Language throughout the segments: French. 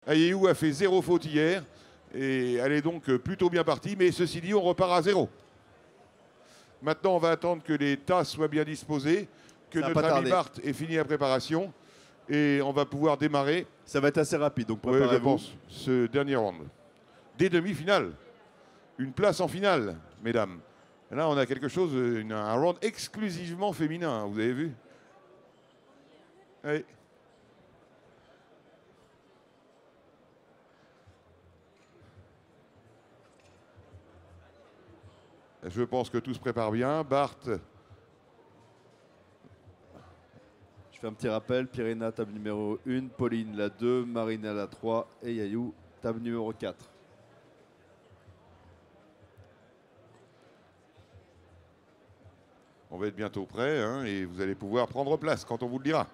Ayeyou a fait 0 faute hier et elle est donc plutôt bien partie. Mais ceci dit, on repart à 0. Maintenant, on va attendre que les tas soient bien disposés, que notre ami Bart ait fini la préparation et on va pouvoir démarrer. Ça va être assez rapide, donc préparez-vous. Oui, je pense, ce dernier round. Des demi-finales. Une place en finale, mesdames. Là, on a quelque chose, un round exclusivement féminin, hein, vous avez vu? Oui. Je pense que tout se prépare bien. Bart. Je fais un petit rappel. Pirina, table numéro 1. Pauline, la 2. Marina, la 3. Et Yayou, table numéro 4. On va être bientôt prêt hein, et vous allez pouvoir prendre place quand on vous le dira.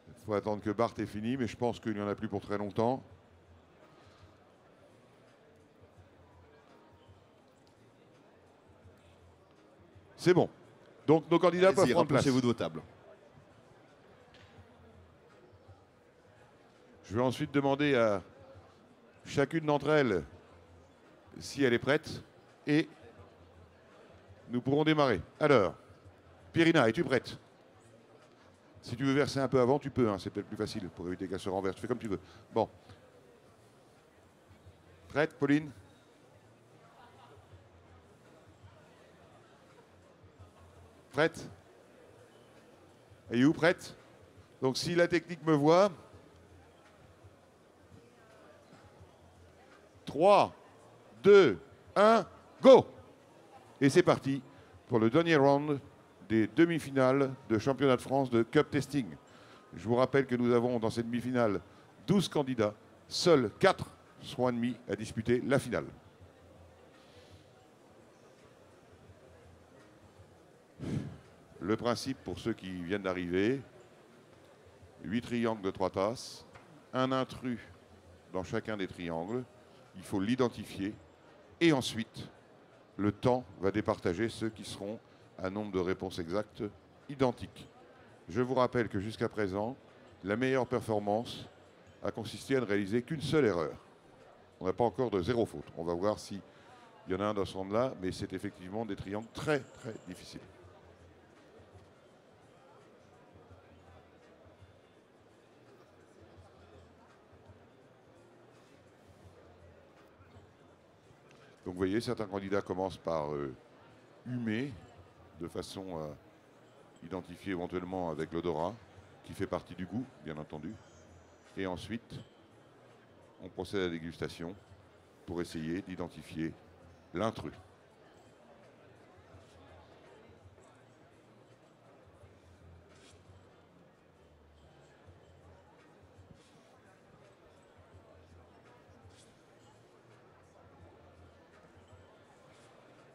Il faut attendre que Bart ait fini, mais je pense qu'il n'y en a plus pour très longtemps. C'est bon. Donc nos candidats peuvent prendre place. Rapprochez-vous de vos tables. Je vais ensuite demander à chacune d'entre elles si elle est prête et nous pourrons démarrer. Alors, Pirina, es-tu prête? Si tu veux verser un peu avant, tu peux, hein, c'est peut-être plus facile pour éviter qu'elle se renverse. Tu fais comme tu veux. Bon. Prête, Pauline? Prête? Et où prête? Donc si la technique me voit. 3, 2, 1, go! Et c'est parti pour le dernier round des demi-finales de championnat de France de Cup Testing. Je vous rappelle que nous avons dans cette demi-finale 12 candidats. Seuls 4 seront admis à disputer la finale. Le principe pour ceux qui viennent d'arriver, 8 triangles de 3 tasses, un intrus dans chacun des triangles. Il faut l'identifier et ensuite, le temps va départager ceux qui seront à nombre de réponses exactes identiques. Je vous rappelle que jusqu'à présent, la meilleure performance a consisté à ne réaliser qu'une seule erreur. On n'a pas encore de 0 faute. On va voir s'il y en a un dans ce round-là, mais c'est effectivement des triangles très, très difficiles. Donc vous voyez, certains candidats commencent par humer de façon à identifier éventuellement avec l'odorat, qui fait partie du goût, bien entendu. Et ensuite, on procède à la dégustation pour essayer d'identifier l'intrus.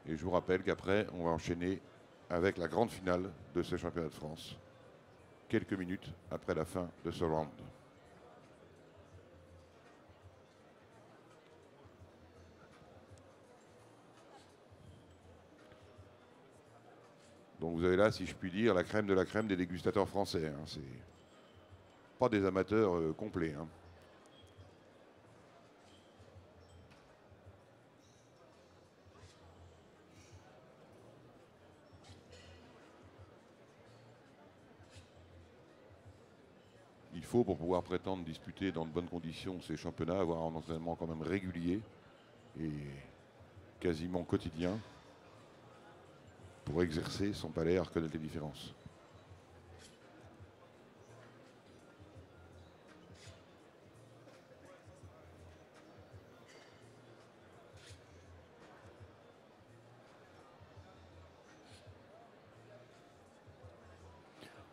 Et je vous rappelle qu'après, on va enchaîner avec la grande finale de ce championnat de France, quelques minutes après la fin de ce round. Donc vous avez là, si je puis dire, la crème de la crème des dégustateurs français. Hein. C'est pas des amateurs complets. Hein. Il faut, pour pouvoir prétendre disputer dans de bonnes conditions ces championnats, avoir un entraînement quand même régulier et quasiment quotidien pour exercer son palais à reconnaître les différences.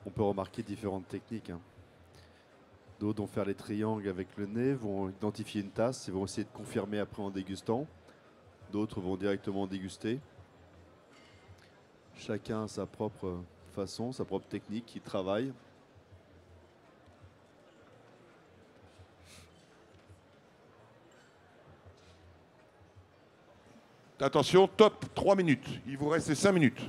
On peut remarquer différentes techniques. Hein. D'autres vont faire les triangles avec le nez, vont identifier une tasse et vont essayer de confirmer après en dégustant. D'autres vont directement déguster. Chacun a sa propre façon, sa propre technique qui travaille. Attention, top 3 minutes. Il vous reste 5 minutes.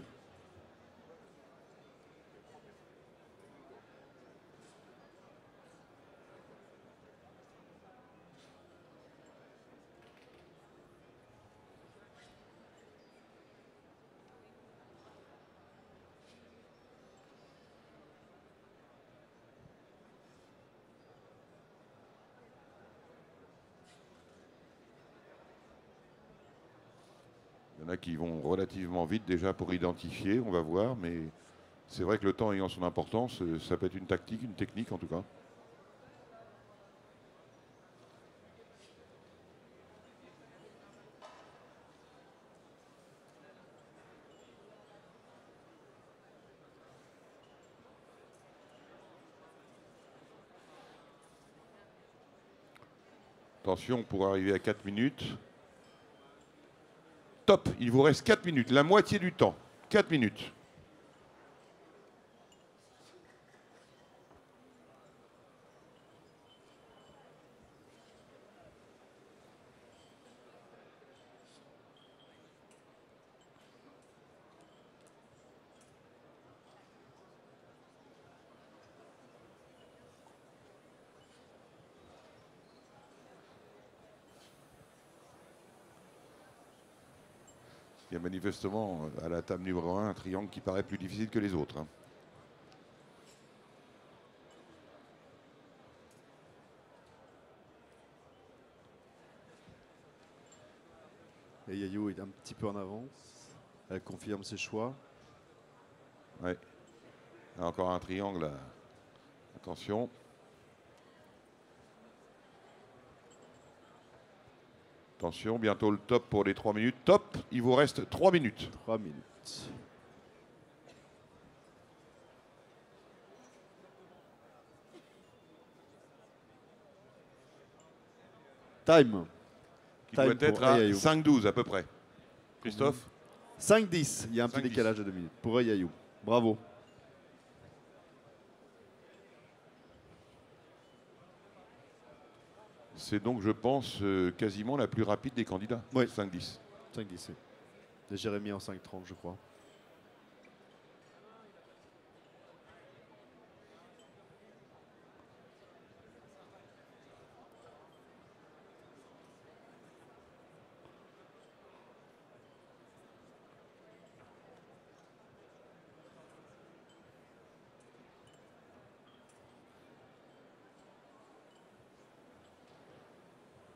en a qui vont relativement vite déjà pour identifier, on va voir, mais c'est vrai que le temps ayant son importance, ça peut être une tactique, une technique en tout cas. Attention pour arriver à 4 minutes. Top, il vous reste 4 minutes, la moitié du temps. 4 minutes. Il y a manifestement à la table numéro 1 un triangle qui paraît plus difficile que les autres. Et Yayo est un petit peu en avance. Elle confirme ses choix. Ouais. Encore un triangle. Attention. Attention, bientôt le top pour les 3 minutes. Top, il vous reste 3 minutes. 3 minutes. Time. Qui Time doit être pour à Yayo. 5-12 à peu près. Christophe 5-10. Il y a un petit 5-10. décalage de 2 minutes. Pour Yayo. Bravo. C'est donc, je pense, quasiment la plus rapide des candidats. Oui. 5-10. 5-10. Oui. Et Jérémy en 5-30, je crois.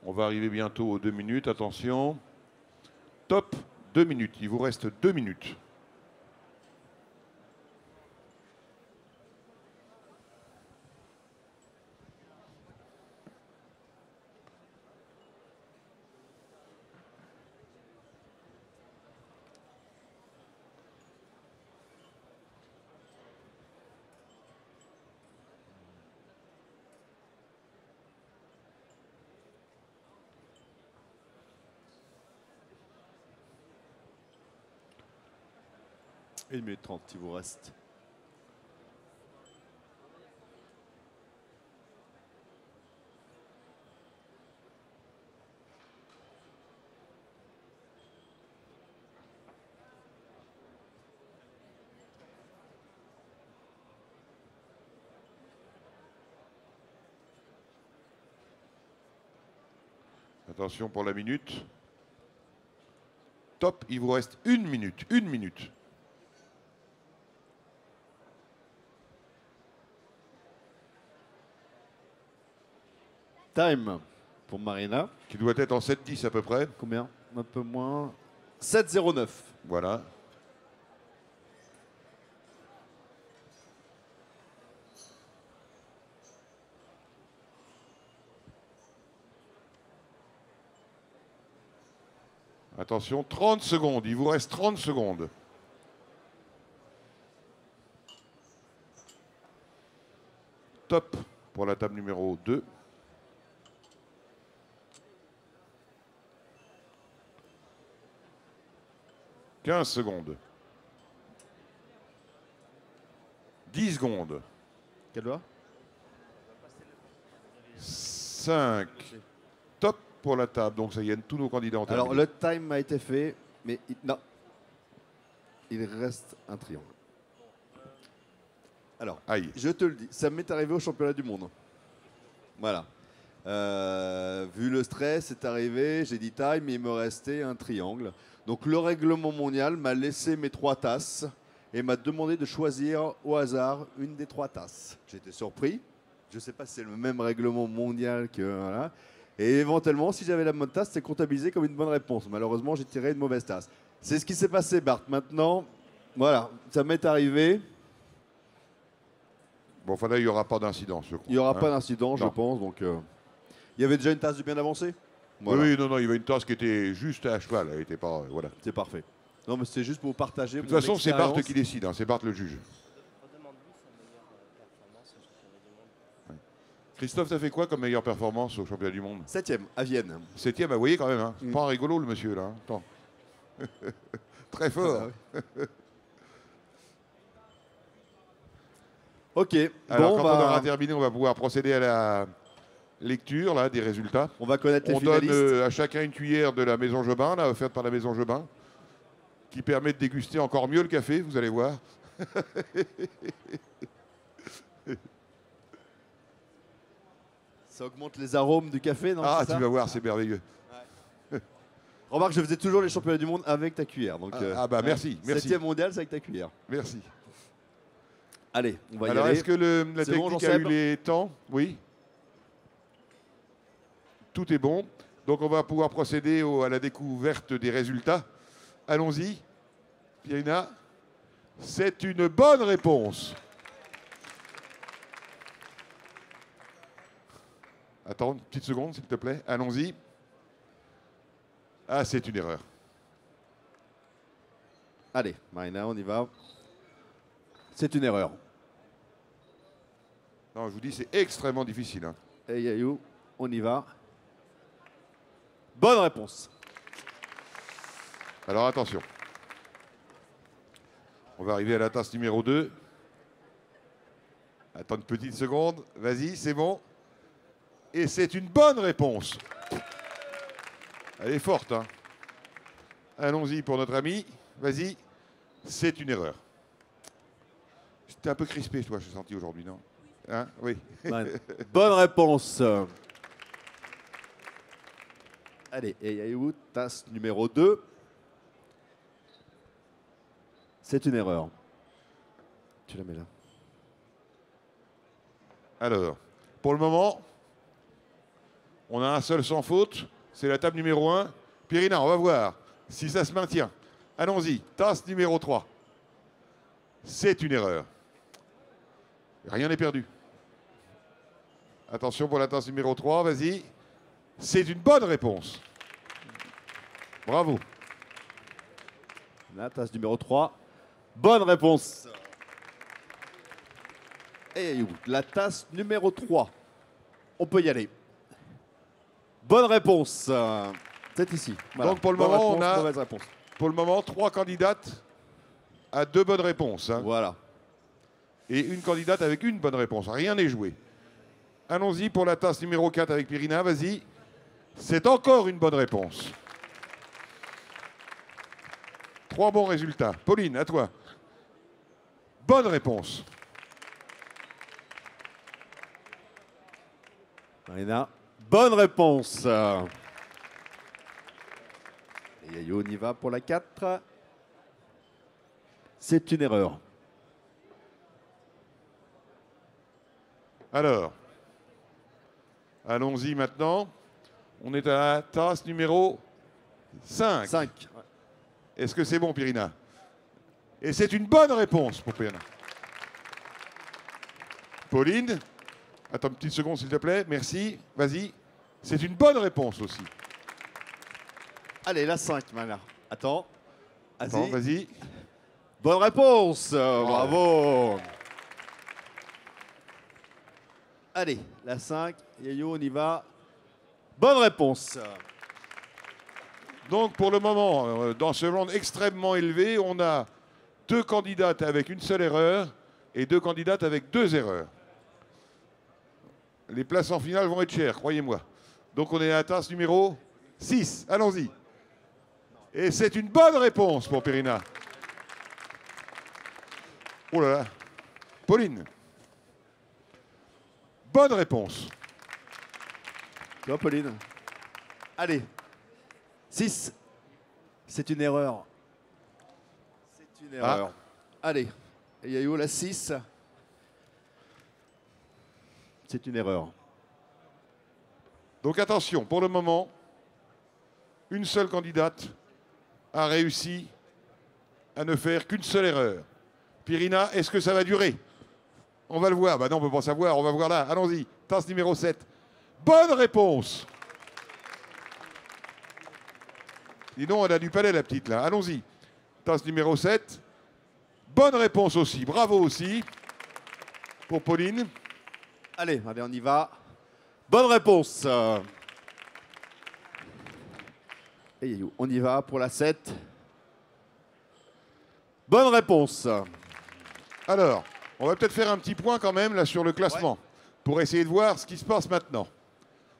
On va arriver bientôt aux 2 minutes. Attention. Top, 2 minutes. Il vous reste 2 minutes. Et 1 minute 30, il vous reste. Attention pour la minute. Top, il vous reste 1 minute. 1 minute. Time pour Marina. Qui doit être en 7-10 à peu près. Combien? Un peu moins. 7-09. Voilà. Attention, 30 secondes. Il vous reste 30 secondes. Top pour la table numéro 2. « 15 secondes. 10 secondes. Quelle loi? 5. Top pour la table. Donc ça y est, tous nos candidats ont Alors, terminé. le time a été fait, mais non. Il reste un triangle. Alors, Aïe. je te le dis, ça m'est arrivé au championnat du monde. Voilà. Vu le stress, c'est arrivé, j'ai dit time, il me restait un triangle. Donc le règlement mondial m'a laissé mes 3 tasses et m'a demandé de choisir au hasard une des 3 tasses. J'étais surpris. Je ne sais pas si c'est le même règlement mondial que... Voilà. Et éventuellement, si j'avais la bonne tasse, c'est comptabilisé comme une bonne réponse. Malheureusement, j'ai tiré une mauvaise tasse. C'est ce qui s'est passé, Bart. Maintenant, voilà, ça m'est arrivé. Bon, enfin là, il n'y aura pas d'incident, je crois. Il n'y aura hein. pas d'incident, je Non. pense. Donc, il y avait déjà une tasse de bien avancée. Oui, oui, non, non, il y avait une tasse qui était juste à cheval. Elle était pas. Voilà. C'est parfait. Non, mais c'est juste pour vous partager. De toute façon, c'est Bart qui décide. Hein, c'est Bart le juge. Christophe, t'as fait quoi comme meilleure performance au championnat du monde? 7e, à Vienne. 7e, vous voyez quand même. Hein. C'est pas un rigolo, le monsieur, là. Hein. Attends. Très fort. Ah, oui. Ok, Alors, bon, quand on aura terminé, on va pouvoir procéder à la lecture là, des résultats. on va connaître les On donne finalistes. à chacun une cuillère de la Maison Jobin, là, offerte par la Maison Jobin, qui permet de déguster encore mieux le café, vous allez voir. Ça augmente les arômes du café, non? Ah, c'est tu ça vas voir, c'est merveilleux. Remarque, je faisais toujours les championnats du monde avec ta cuillère. Donc, bah merci, merci. 7e mondial, c'est avec ta cuillère. Merci. Allez, on va y Alors, aller. est-ce que la C'est bon, technique a eu Jean-Seb les temps? Oui. Tout est bon. Donc, on va pouvoir procéder à la découverte des résultats. Allons-y. Pierina, c'est une bonne réponse. Attends une petite seconde, s'il te plaît. Allons-y. Ah, c'est une erreur. Allez, Marina, on y va. C'est une erreur. Non, je vous dis, c'est extrêmement difficile. Hein. Et Yayou, on y va. Bonne réponse. Alors, attention. On va arriver à la tasse numéro 2. Attends une petite seconde. Vas-y, c'est bon. Et c'est une bonne réponse. Elle est forte. Hein. Allons-y pour notre ami. Vas-y. C'est une erreur. J'étais un peu crispé, toi, j'ai senti aujourd'hui, non? Hein? Oui. Bonne réponse. Allez, et Yayou, tasse numéro 2. C'est une erreur. Tu la mets là. Alors, pour le moment, on a un seul sans faute. C'est la table numéro 1. Pierina, on va voir si ça se maintient. Allons-y. Tasse numéro 3. C'est une erreur. Rien n'est perdu. Attention pour la tasse numéro 3. Vas-y. C'est une bonne réponse. Bravo. La tasse numéro 3. Bonne réponse. Et Yayou, la tasse numéro 3. On peut y aller. Bonne réponse. C'est ici. Voilà. Donc, pour le Bonne moment, réponse, on a- mauvaise réponse. Pour le moment, 3 candidates à 2 bonnes réponses. Hein. Voilà. Et une candidate avec une bonne réponse. Rien n'est joué. Allons-y pour la tasse numéro 4 avec Pierina. Vas-y. C'est encore une bonne réponse. 3 bons résultats. Pauline, à toi. Bonne réponse. Marina, bonne réponse. Et Yayou, on y va pour la 4. C'est une erreur. Alors, allons-y maintenant. On est à la tasse numéro 5. 5. Est-ce que c'est bon, Pierina? Et c'est une bonne réponse pour Pierina. Pauline, attends une petite seconde, s'il te plaît. Merci. Vas-y. C'est une bonne réponse aussi. Allez, la 5, Marina. Attends. Attends, vas-y. Bonne réponse. Bravo. Allez, la 5. Yayou, on y va. Bonne réponse. Donc, pour le moment, dans ce round extrêmement élevé, on a 2 candidates avec une seule erreur et 2 candidates avec 2 erreurs. Les places en finale vont être chères, croyez-moi. Donc, on est à la tasse numéro 6. Allons-y. Et c'est une bonne réponse pour Pierina. Oh là là. Pauline. Bonne réponse. Tu vois, Pauline? Allez. 6. C'est une erreur. C'est une erreur. Allez. Et Yayou, la 6. C'est une erreur. Donc attention, pour le moment, une seule candidate a réussi à ne faire qu'une seule erreur. Pyrrhina, est-ce que ça va durer? On va le voir. Bah non, on ne peut pas savoir. On va voir là. Allons-y. Tasse numéro 7. Bonne réponse. Dis donc, elle a du palais, la petite, là. Allons-y. Tasse numéro 7. Bonne réponse aussi. Bravo aussi. Pour Pauline. Allez, on y va. Bonne réponse. Et on y va pour la 7. Bonne réponse. Alors, on va peut-être faire un petit point quand même là sur le classement pour essayer de voir ce qui se passe maintenant.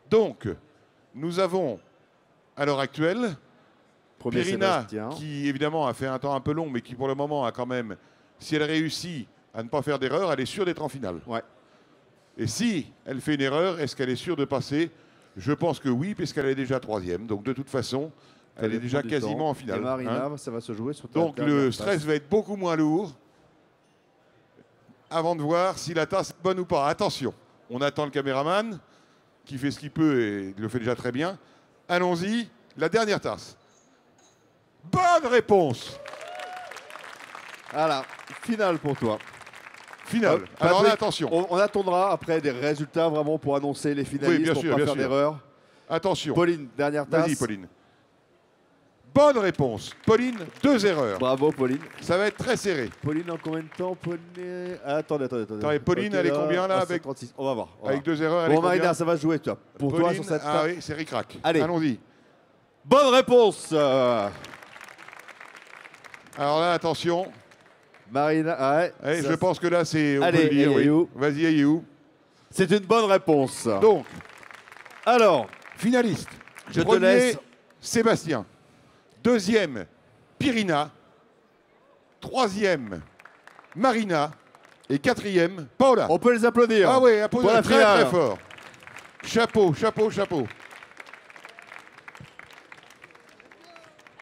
Donc, nous avons à l'heure actuelle Pyrrhina qui évidemment a fait un temps un peu long mais qui pour le moment a quand même, si elle réussit à ne pas faire d'erreur, elle est sûre d'être en finale. Ouais. Et si elle fait une erreur, est-ce qu'elle est sûre de passer? Je pense que oui, puisqu'elle est déjà 3e. Donc de toute façon, elle est déjà quasiment en finale. Et Marina, ça va se jouer sur donc le stress va être beaucoup moins lourd avant de voir si la tasse est bonne ou pas. Attention, on attend le caméraman qui fait ce qu'il peut et le fait déjà très bien. Allons-y, la dernière tasse. Bonne réponse. Voilà, finale pour toi. Finale. Patrick, alors là, attention. On attendra après des résultats vraiment pour annoncer les finalistes, oui, bien pour sûr, pas bien faire sûr. d'erreur. Attention. Pauline, dernière tasse. Vas-y, Pauline. Bonne réponse. Pauline, 2 erreurs. Bravo, Pauline. Ça va être très serré. Pauline, en combien de temps? Pauline... Attendez. Pauline, okay, elle est combien là avec 36. On va voir. Avec 2 erreurs. Bon, Marina, ça va se jouer, toi. Pour Pauline, toi, sur cette ah oui, c'est ric-rac. Allez. Allons-y. Bonne réponse. Alors là, attention. Marina, ouais. Allez, je pense que là, c'est. Allez, dire, oui. Vas-y, Ayou. C'est une bonne réponse. Donc, alors, finaliste. Je te laisse. Sébastien. 2e, Pyrrhina. 3e, Marina. Et 4e, Paola. On peut les applaudir. Ah oui, applaudissements très très fort. Chapeau, chapeau, chapeau.